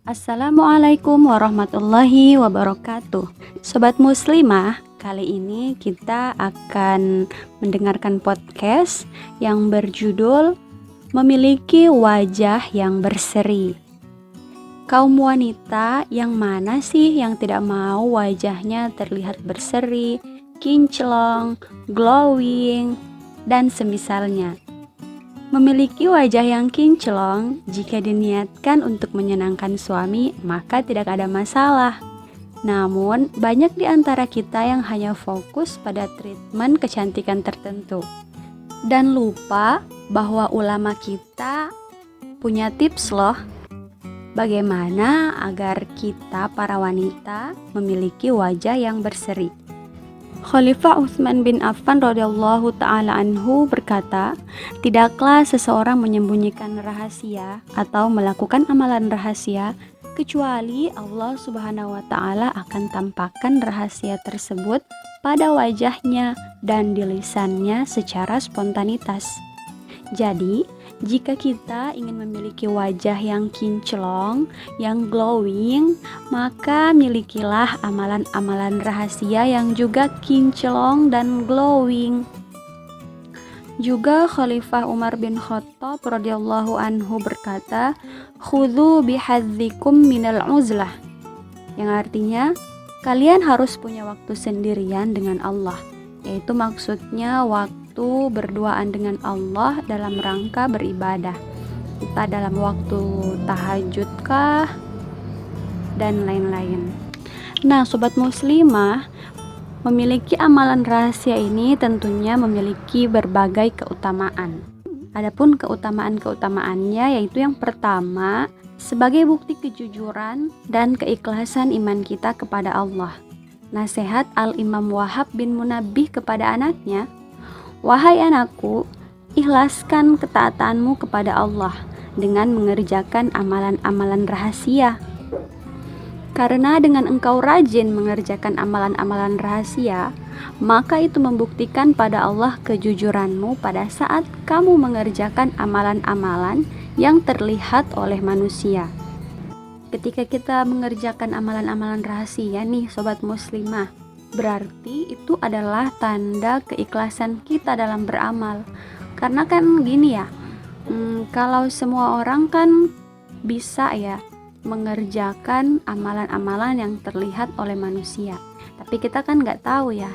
Assalamualaikum warahmatullahi wabarakatuh. Sobat muslimah, kali ini kita akan mendengarkan podcast yang berjudul Memiliki Wajah yang Berseri. Kaum wanita yang mana sih yang tidak mau wajahnya terlihat berseri, kinclong, glowing, dan semisalnya? Memiliki wajah yang kinclong, jika diniatkan untuk menyenangkan suami, maka tidak ada masalah. Namun, banyak di antara kita yang hanya fokus pada treatment kecantikan tertentu dan lupa bahwa ulama kita punya tips loh, bagaimana agar kita para wanita memiliki wajah yang berseri. Khalifah Utsman bin Affan radhiyallahu taala anhu berkata, tidaklah seseorang menyembunyikan rahasia atau melakukan amalan rahasia kecuali Allah Subhanahu wa taala akan tampakkan rahasia tersebut pada wajahnya dan di lisannya secara spontanitas. Jadi, jika kita ingin memiliki wajah yang kinclong, yang glowing, maka milikilah amalan-amalan rahasia yang juga kinclong dan glowing. Juga Khalifah Umar bin Khattab radhiyallahu anhu berkata, "Khudhu bihadzikum minal uzlah." Yang artinya, kalian harus punya waktu sendirian dengan Allah, yaitu maksudnya waktu berduaan dengan Allah dalam rangka beribadah. Kita dalam waktu tahajud kah dan lain-lain. Nah, sobat muslimah, memiliki amalan rahasia ini tentunya memiliki berbagai keutamaan. Adapun keutamaan-keutamaannya yaitu yang pertama, sebagai bukti kejujuran dan keikhlasan iman kita kepada Allah. Nasihat Al-Imam Wahab bin Munabbih kepada anaknya, "Wahai anakku, ikhlaskan ketaatanmu kepada Allah dengan mengerjakan amalan-amalan rahasia. Karena dengan engkau rajin mengerjakan amalan-amalan rahasia, maka itu membuktikan pada Allah kejujuranmu pada saat kamu mengerjakan amalan-amalan yang terlihat oleh manusia." Ketika kita mengerjakan amalan-amalan rahasia nih sobat muslimah, berarti itu adalah tanda keikhlasan kita dalam beramal. Karena kan gini ya, kalau semua orang kan bisa ya mengerjakan amalan-amalan yang terlihat oleh manusia, tapi kita kan nggak tahu ya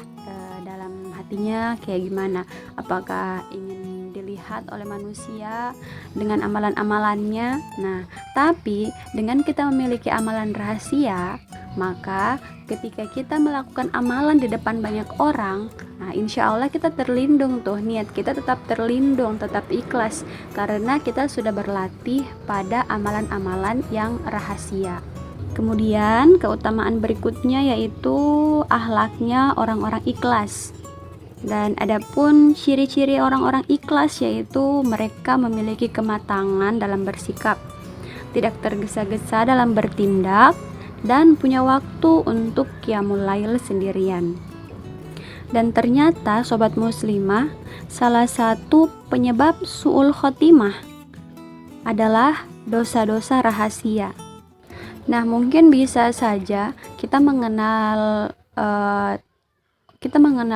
dalam hatinya kayak gimana, apakah ingin dilihat oleh manusia dengan amalan-amalannya. Nah, tapi dengan kita memiliki amalan rahasia, maka ketika kita melakukan amalan di depan banyak orang, nah insya Allah kita terlindung tuh, niat kita tetap terlindung, tetap ikhlas, karena kita sudah berlatih pada amalan-amalan yang rahasia. Kemudian keutamaan berikutnya yaitu akhlaknya orang-orang ikhlas. Dan adapun ciri-ciri orang-orang ikhlas yaitu mereka memiliki kematangan dalam bersikap, tidak tergesa-gesa dalam bertindak, dan punya waktu untuk qiyamul lail sendirian. Dan ternyata sobat muslimah, salah satu penyebab su'ul khotimah adalah dosa-dosa rahasia. Nah, mungkin bisa saja kita mengenal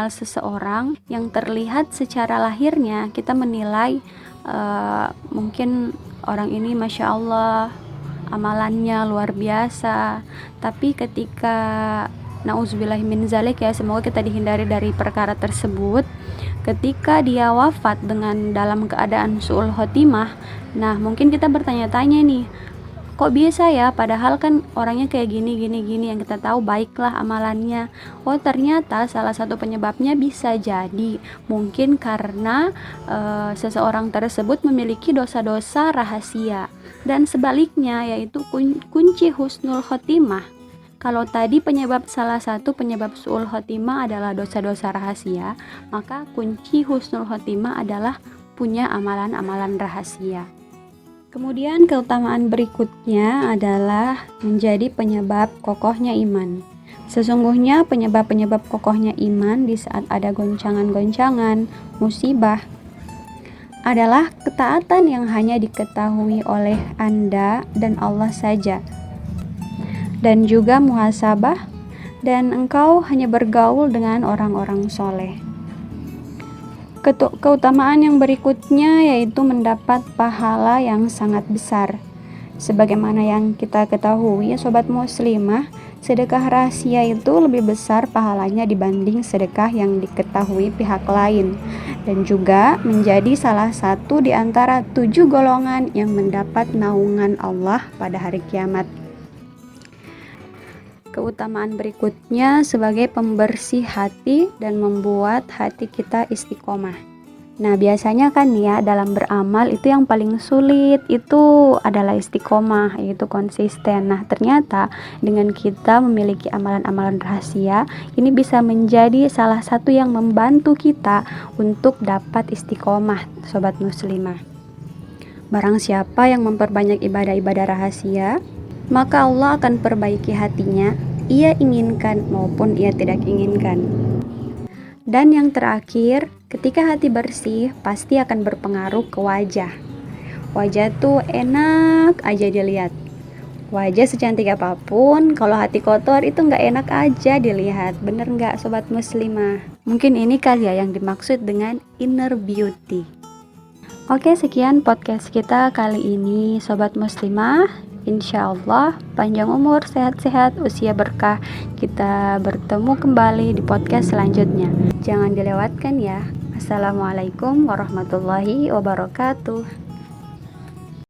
seseorang yang terlihat secara lahirnya kita menilai mungkin orang ini masya Allah amalannya luar biasa, tapi ketika nauzubillah min zalik ya, semoga kita dihindari dari perkara tersebut, ketika dia wafat dengan dalam keadaan su'ul khotimah, nah mungkin kita bertanya-tanya nih, kok bisa ya, padahal kan orangnya kayak gini yang kita tahu baiklah amalannya. Oh, ternyata salah satu penyebabnya bisa jadi mungkin karena seseorang tersebut memiliki dosa-dosa rahasia, dan sebaliknya yaitu kunci husnul khotimah. Kalau tadi salah satu penyebab su'ul khotimah adalah dosa-dosa rahasia, maka kunci husnul khotimah adalah punya amalan-amalan rahasia. Kemudian keutamaan berikutnya adalah menjadi penyebab kokohnya iman. Sesungguhnya penyebab-penyebab kokohnya iman di saat ada goncangan-goncangan, musibah, adalah ketaatan yang hanya diketahui oleh Anda dan Allah saja. dan juga muhasabah, dan engkau hanya bergaul dengan orang-orang soleh. Keutamaan yang berikutnya yaitu mendapat pahala yang sangat besar. Sebagaimana yang kita ketahui, sobat muslimah, sedekah rahasia itu lebih besar pahalanya dibanding sedekah yang diketahui pihak lain, dan juga menjadi salah satu di antara 7 golongan yang mendapat naungan Allah pada hari kiamat. Keutamaan berikutnya sebagai pembersih hati dan membuat hati kita istiqomah. Nah, biasanya kan ya dalam beramal itu yang paling sulit itu adalah istiqomah, yaitu konsisten. Nah, ternyata dengan kita memiliki amalan-amalan rahasia, ini bisa menjadi salah satu yang membantu kita untuk dapat istiqomah, sobat muslimah. Barang siapa yang memperbanyak ibadah-ibadah rahasia, maka Allah akan perbaiki hatinya, ia inginkan maupun ia tidak inginkan. Dan yang terakhir, ketika hati bersih, pasti akan berpengaruh ke wajah. Wajah tuh enak aja dilihat. Wajah secantik apapun, kalau hati kotor itu nggak enak aja dilihat. Bener nggak sobat muslimah? Mungkin ini kali ya yang dimaksud dengan inner beauty. Oke, sekian podcast kita kali ini sobat muslimah. Insya Allah panjang umur, sehat-sehat, usia berkah. Kita bertemu kembali di podcast selanjutnya. Jangan dilewatkan ya. Assalamualaikum warahmatullahi wabarakatuh.